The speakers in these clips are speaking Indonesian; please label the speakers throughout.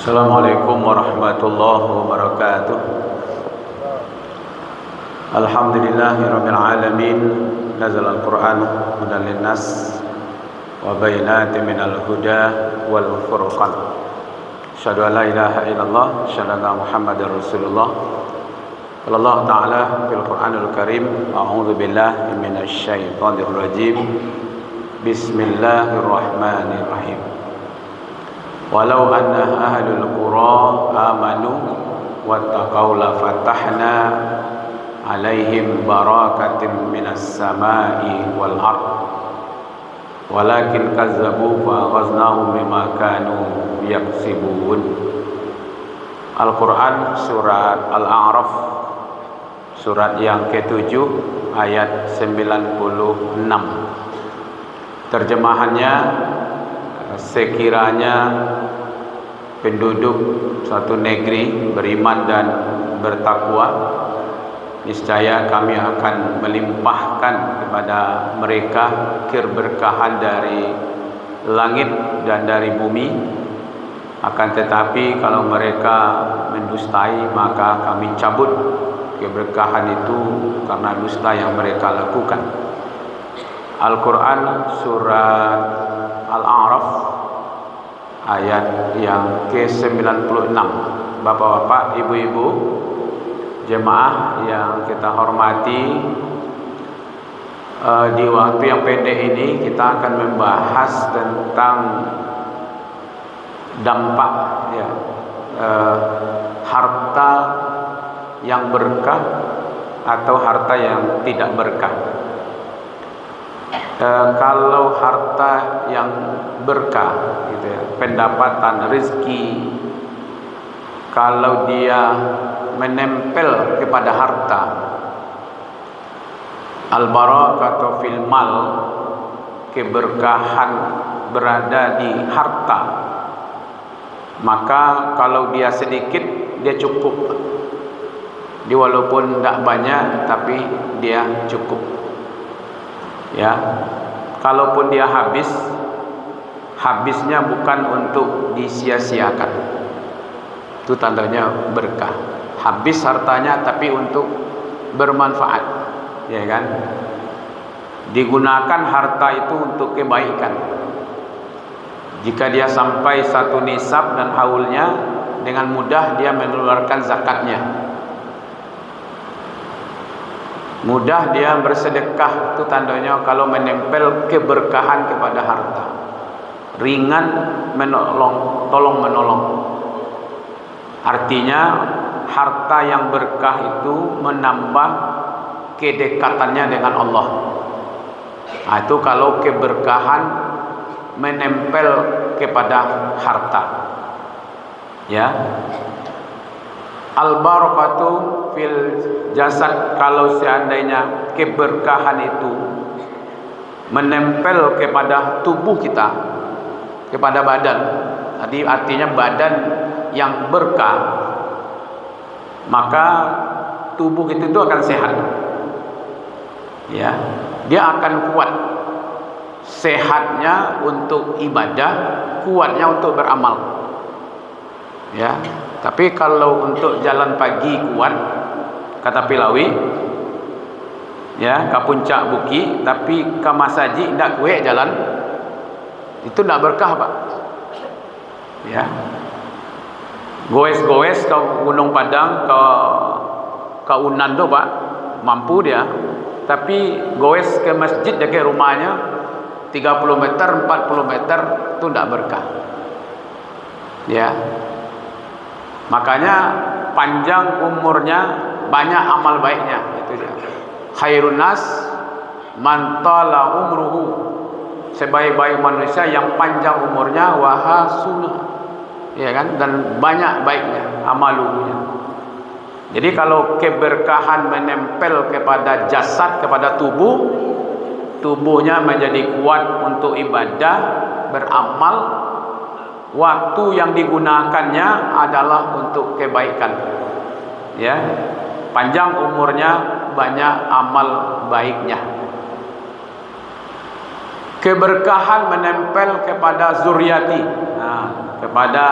Speaker 1: Assalamualaikum warahmatullahi wabarakatuh. Alhamdulillahirabbil alamin. Nazala al-Qur'an hudan linnas wa bayyinatin minal huda wal furqan. Asyhadu an la ilaha illallah, asyhadu anna Muhammadar Rasulullah. Allah Ta'ala fil Qur'anil Karim, a'udzu billahi minasy syaithanir rajim. Bismillahirrahmanirrahim. Walau anna ahlul qura amanu wattaqaw la fatahna alaihim barakatin minas samai wal ard walakin kazzabu fa aghaznahum bima kanu yaksibun. Al-Quran surat Al-A'raf, surat yang ke-7 ayat 96. Terjemahannya, sekiranya penduduk suatu negeri beriman dan bertakwa, niscaya kami akan melimpahkan kepada mereka keberkahan dari langit dan dari bumi. Akan tetapi kalau mereka mendustai, maka kami cabut keberkahan itu karena dusta yang mereka lakukan. Al-Quran surat Al-A'raf ayat yang ke-96. Bapak-bapak, ibu-ibu, jemaah yang kita hormati, di waktu yang pendek ini kita akan membahas tentang dampak harta yang berkah atau harta yang tidak berkah. Kalau harta yang berkah, gitu ya, pendapatan, rezeki, kalau dia menempel kepada harta, al-barakatu fil mal, keberkahan berada di harta, maka kalau dia sedikit, dia cukup. Dia walaupun tidak banyak, tapi dia cukup. Ya, kalaupun dia habis, habisnya bukan untuk disia-siakan. Itu tandanya berkah. Habis hartanya tapi untuk bermanfaat, ya kan? Digunakan harta itu untuk kebaikan. Jika dia sampai satu nisab dan haulnya, dengan mudah dia mengeluarkan zakatnya. Mudah dia bersedekah, itu tandanya kalau menempel keberkahan kepada harta. Ringan menolong, tolong menolong. Artinya harta yang berkah itu menambah kedekatannya dengan Allah. Nah, itu kalau keberkahan menempel kepada harta. Ya. Al-barakatu fil jasad, kalau seandainya keberkahan itu menempel kepada tubuh kita, kepada badan. Tadi artinya badan yang berkah, maka tubuh itu akan sehat. Ya, dia akan kuat. Sehatnya untuk ibadah, kuatnya untuk beramal. Ya. Tapi kalau untuk jalan pagi kuat, kata Pilawi, ya, ke puncak buki, tapi ke masaji tidak kuat jalan, itu tidak berkah, Pak. Ya, goes-goes ke Gunung Padang, ke Unan tu, Pak, mampu dia. Tapi goes ke masjid dekat rumahnya 30 meter, 40 meter, itu tidak berkah. Ya. Makanya panjang umurnya, banyak amal baiknya, itu dia. Khairun nas man tala umruhu, sebaik-baik manusia yang panjang umurnya, wa hasunah, ya kan, dan banyak baiknya amalunya. Jadi kalau keberkahan menempel kepada jasad, kepada tubuh, tubuhnya menjadi kuat untuk ibadah, beramal. Waktu yang digunakannya adalah untuk kebaikan. Ya, panjang umurnya, banyak amal baiknya. Keberkahan menempel kepada zuriati, kepada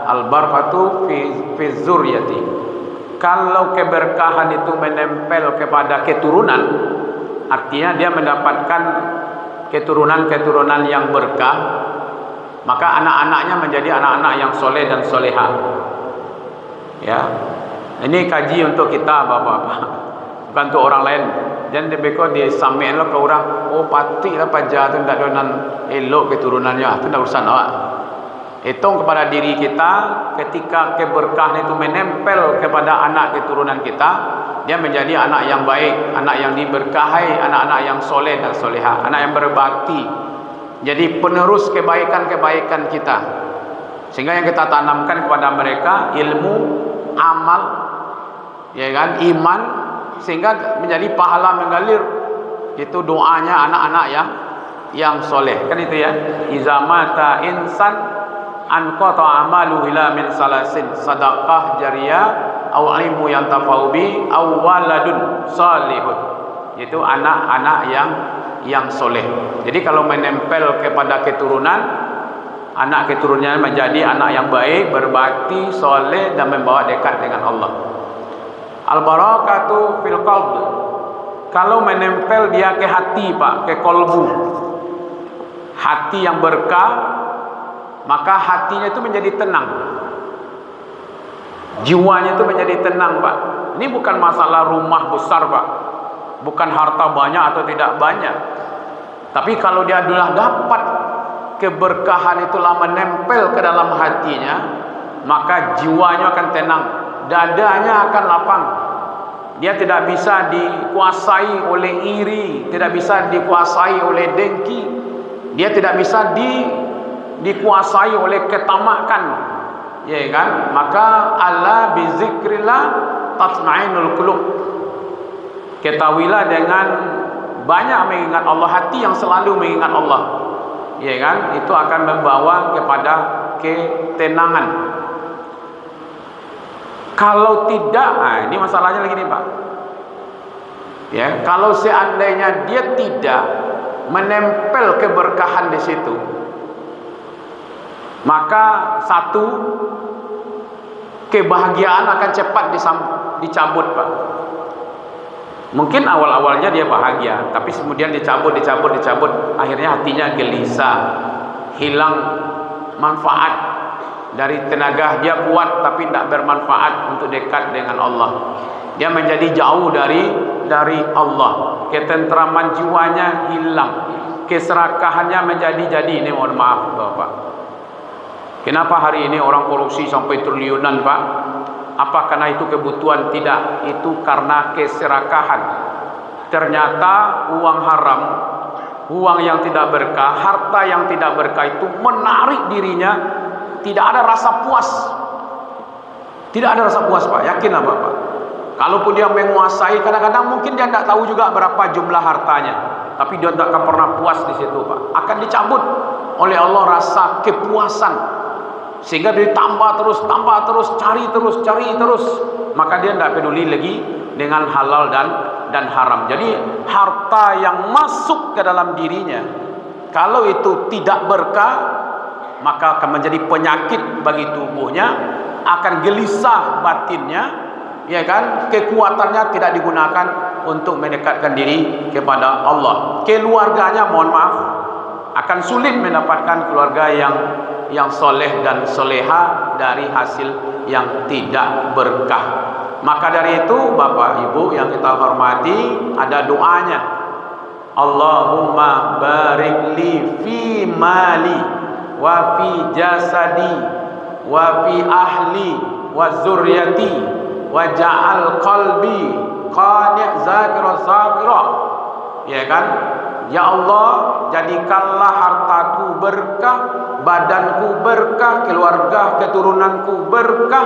Speaker 1: Al-barakatu fi zurriyati. Kalau keberkahan itu menempel kepada keturunan, artinya dia mendapatkan keturunan-keturunan yang berkah, maka anak-anaknya menjadi anak-anak yang soleh dan soleha. Ya, ini kaji untuk kita bapak-bapak, bukan untuk orang lain. Jangan dibeko disamain lo ke orang. Oh pati lah pajar tu tidak ada elok keturunannya, itu tidak urusan awak. Hitung kepada diri kita, ketika keberkahan itu menempel kepada anak keturunan kita, dia menjadi anak yang baik, anak yang diberkahi, anak-anak yang soleh dan soleha, anak yang berbakti. Jadi penerus kebaikan-kebaikan kita. Sehingga yang kita tanamkan kepada mereka ilmu, amal, ya kan, iman, sehingga menjadi pahala mengalir. Itu doanya anak-anak yang soleh. Kan itu ya. Iza mata insan anqata amalu ila min salasin sadaqah jariyah aw ilmu yantafa'u bi aw waladun salihun. Itu anak-anak yang soleh. Jadi kalau menempel kepada keturunan, anak keturunannya menjadi anak yang baik, berbakti, soleh dan membawa dekat dengan Allah. Al-barakatu fil qalb. Kalau menempel dia ke hati, Pak, ke kolbu, hati yang berkah, maka hatinya itu menjadi tenang, jiwanya itu menjadi tenang, Pak. Ini bukan masalah rumah besar, Pak, bukan harta banyak atau tidak banyak, tapi kalau dia sudah dapat keberkahan itulah menempel ke dalam hatinya, maka jiwanya akan tenang, dadanya akan lapang. Dia tidak bisa dikuasai oleh iri, tidak bisa dikuasai oleh dengki, dia tidak bisa dikuasai oleh ketamakan, ya kan? Maka ala bizikrillah tatmainul qulub. Ketahuilah dengan banyak mengingat Allah, hati yang selalu mengingat Allah, ya kan, itu akan membawa kepada ketenangan. Kalau tidak, ini masalahnya lagi nih, Pak. Ya, kalau seandainya dia tidak menempel keberkahan di situ, maka satu, kebahagiaan akan cepat dicabut, Pak. Mungkin awal-awalnya dia bahagia, tapi kemudian dicabut, akhirnya hatinya gelisah, hilang manfaat dari tenaga. Dia kuat tapi tidak bermanfaat untuk dekat dengan Allah. Dia menjadi jauh dari Allah. Ketentraman jiwanya hilang, keserakahannya menjadi ini. Mohon maaf, Bapak. Kenapa hari ini orang korupsi sampai triliunan, Pak? Apa karena itu kebutuhan? Tidak, itu karena keserakahan. Ternyata uang haram, uang yang tidak berkah, harta yang tidak berkah itu menarik dirinya. Tidak ada rasa puas. Tidak ada rasa puas, Pak. Yakinlah, Bapak. Kalaupun dia menguasai, kadang-kadang mungkin dia tidak tahu juga berapa jumlah hartanya, tapi dia tidak akan pernah puas di situ, Pak. Akan dicabut oleh Allah rasa kepuasan, sehingga dia tambah terus, cari terus, maka dia tidak peduli lagi dengan halal dan haram. Jadi harta yang masuk ke dalam dirinya, kalau itu tidak berkah, maka akan menjadi penyakit bagi tubuhnya, akan gelisah batinnya, ya kan? Kekuatannya tidak digunakan untuk mendekatkan diri kepada Allah. Keluarganya, mohon maaf, akan sulit mendapatkan keluarga yang soleh dan soleha dari hasil yang tidak berkah. Maka dari itu, Bapak Ibu yang kita hormati, ada doanya. Allahumma barik li fi mali wa fi jasadi wa fi ahli wa zurriyati wa ja'al qalbi qani' zakira zakira. Ya kan? Ya Allah, jadikanlah hartaku berkah, badanku berkah, keluarga keturunanku berkah,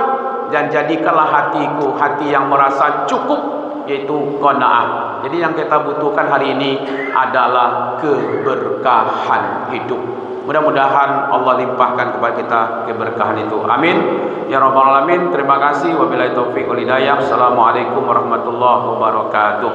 Speaker 1: dan jadikanlah hatiku hati yang merasa cukup, yaitu qanaah. Jadi yang kita butuhkan hari ini adalah keberkahan hidup. Mudah-mudahan Allah limpahkan kepada kita keberkahan itu. Amin ya rabbal alamin. Terima kasih. Wabillahi taufiq wal hidayah. Assalamualaikum warahmatullahi wabarakatuh.